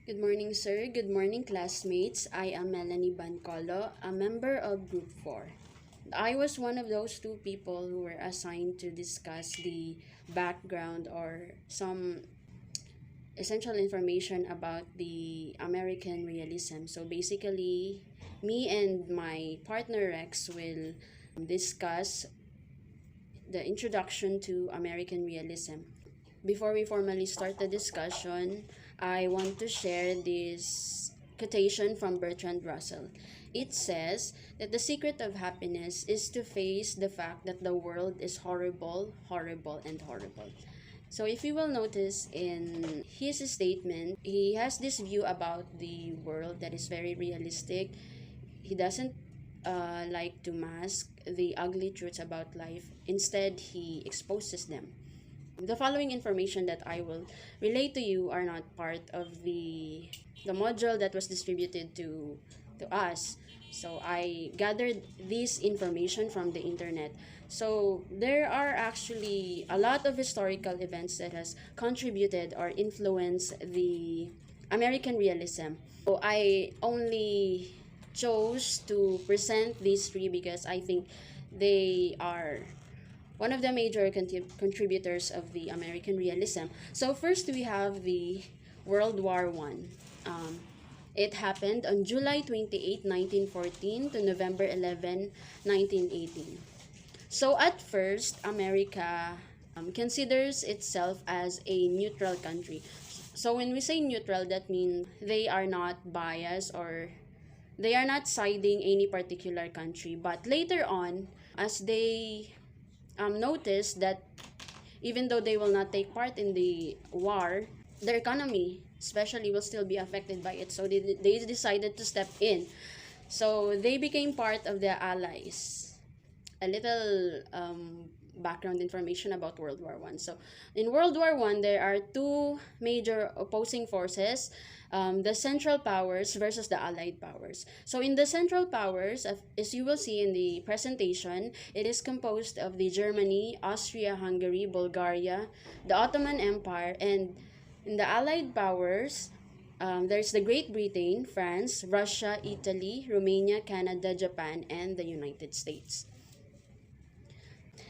Good morning, sir. Good morning, classmates. I am Melanie Bancolo, a member of Group 4. I was one of those two people who were assigned to discuss the background or some essential information about the American realism. So basically, me and my partner Rex will discuss the introduction to American realism. Before we formally start the discussion, I want to share this quotation from Bertrand Russell. It says that the secret of happiness is to face the fact that the world is horrible, horrible, and horrible. So if you will notice in his statement, he has this view about the world that is very realistic. He doesn't like to mask the ugly truths about life. Instead, he exposes them. The following information that I will relate to you are not part of the module that was distributed to us. So I gathered this information from the internet. So there are actually a lot of historical events that has contributed or influenced the American realism. So I only chose to present these three because I think they are one of the major contributors of the American realism. So first we have the World War One. It happened on July 28, 1914 to November 11, 1918. So at first, America considers itself as a neutral country. So when we say neutral, that means they are not biased or they are not siding any particular country. But later on, as they notice that even though they will not take part in the war, their economy especially will still be affected by it. So they decided to step in. So they became part of the Allies. A little background information about World War One. So in World War One, there are two major opposing forces, the Central Powers versus the Allied Powers. So in the Central Powers, as you will see in the presentation, it is composed of the Germany, Austria-Hungary, Bulgaria, the Ottoman Empire, and in the Allied Powers, there's the Great Britain, France, Russia, Italy, Romania, Canada, Japan, and the United States.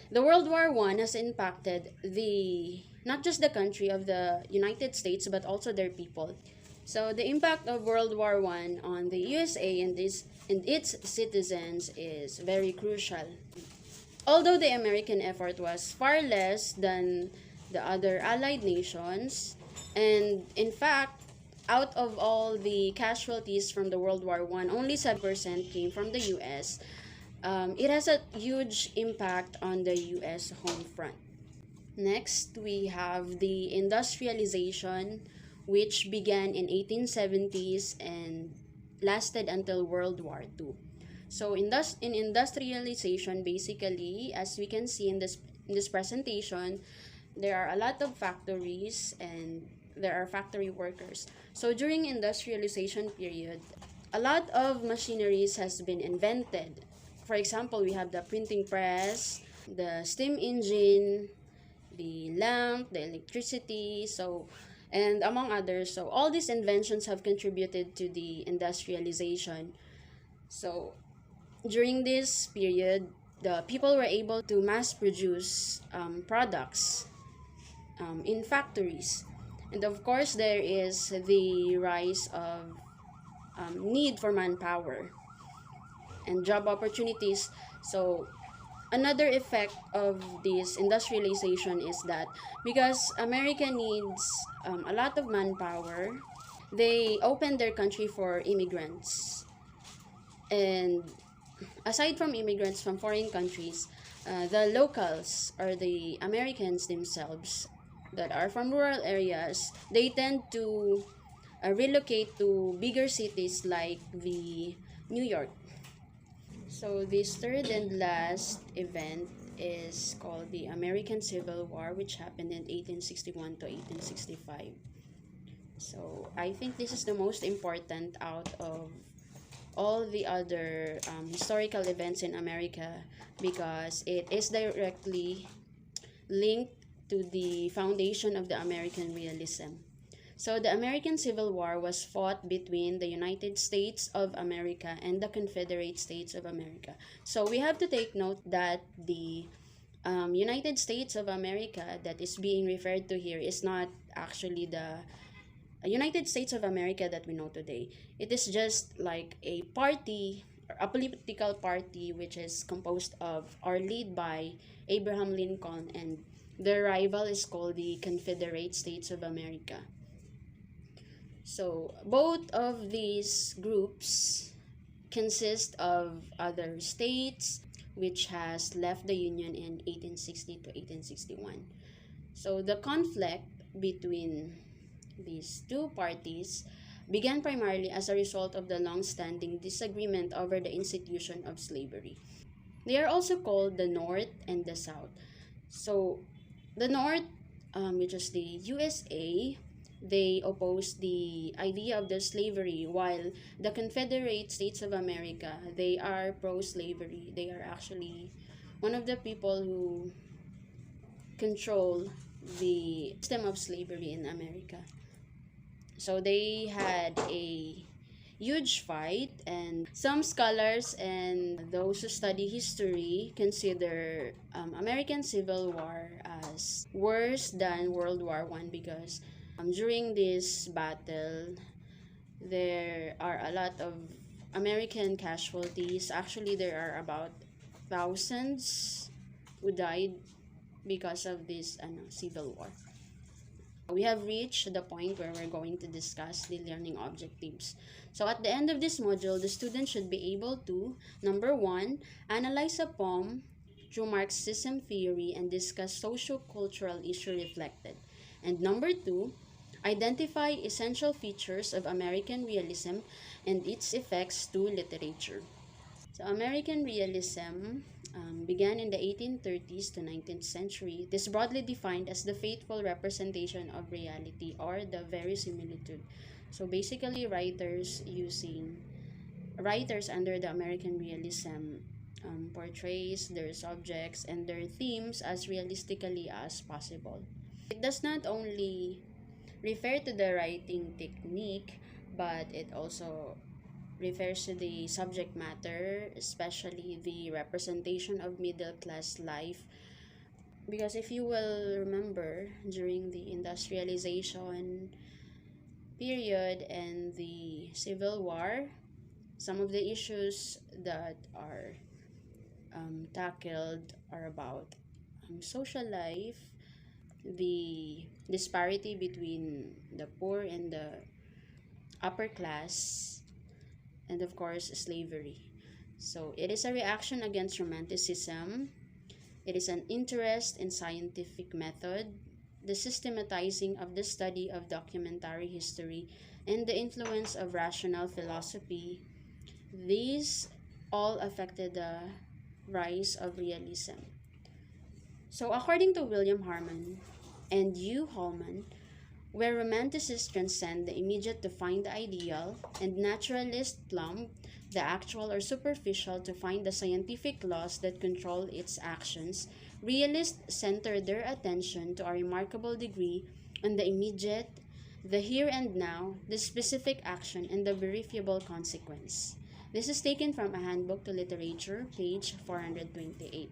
The World War One has impacted the not just the country of the United States but also their people. So the impact of World War One on the USA and its citizens is very crucial. Although the American effort was far less than the other allied nations, and in fact, out of all the casualties from the World War One, only 7% came from the US. It has a huge impact on the US home front. Next, we have the industrialization, which began in 1870s and lasted until World War II. So in industrialization, basically, as we can see in this presentation, there are a lot of factories and there are factory workers. So during industrialization period, a lot of machineries has been invented. For example, we have the printing press, the steam engine, the lamp, the electricity, and among others. So all these inventions have contributed to the industrialization. So during this period, the people were able to mass produce products in factories. And of course, there is the rise of need for manpower and job opportunities. So another effect of this industrialization is that because America needs a lot of manpower, they opened their country for immigrants. And aside from immigrants from foreign countries, the locals or the Americans themselves that are from rural areas, they tend to relocate to bigger cities like the New York. So this third and last event is called the American Civil War, which happened in 1861 to 1865. So I think this is the most important out of all the other historical events in America because it is directly linked to the foundation of the American realism. So the American Civil War was fought between the United States of America and the Confederate States of America. So we have to take note that the United States of America that is being referred to here is not actually the United States of America that we know today. It is just like a party, a political party which is composed of or led by Abraham Lincoln, and their rival is called the Confederate States of America. So both of these groups consist of other states which has left the Union in 1860 to 1861. So the conflict between these two parties began primarily as a result of the long-standing disagreement over the institution of slavery. They are also called the North and the South. So the North, which is the USA, they opposed the idea of the slavery, while the Confederate States of America, they are pro-slavery. They are actually one of the people who control the system of slavery in America. So they had a huge fight, and some scholars and those who study history consider American Civil War as worse than World War I because during this battle there are a lot of American casualties. Actually, there are about thousands who died because of this civil war. We have reached the point where we're going to discuss the learning objectives. So at the end of this module, the student should be able to, number one, analyze a poem through Marxism theory and discuss socio-cultural issue reflected. And number two, identify essential features of American realism and its effects to literature. So American realism began in the 1830s to 19th century. It is broadly defined as the faithful representation of reality or the verisimilitude. So basically, writers under the American realism portrays their subjects and their themes as realistically as possible. It does not only refer to the writing technique, but it also refers to the subject matter, especially the representation of middle class life. Because if you will remember, during the industrialization period and the Civil War, some of the issues that are tackled are about social life, the disparity between the poor and the upper class, and of course slavery. So it is a reaction against romanticism. It is an interest in scientific method, the systematizing of the study of documentary history, and the influence of rational philosophy. These all affected the rise of realism. So according to William Harman and Hugh Hallman, where romanticists transcend the immediate to find the ideal, and naturalists plumb the actual or superficial to find the scientific laws that control its actions, realists center their attention to a remarkable degree on the immediate, the here and now, the specific action, and the verifiable consequence. This is taken from A Handbook to Literature, page 428.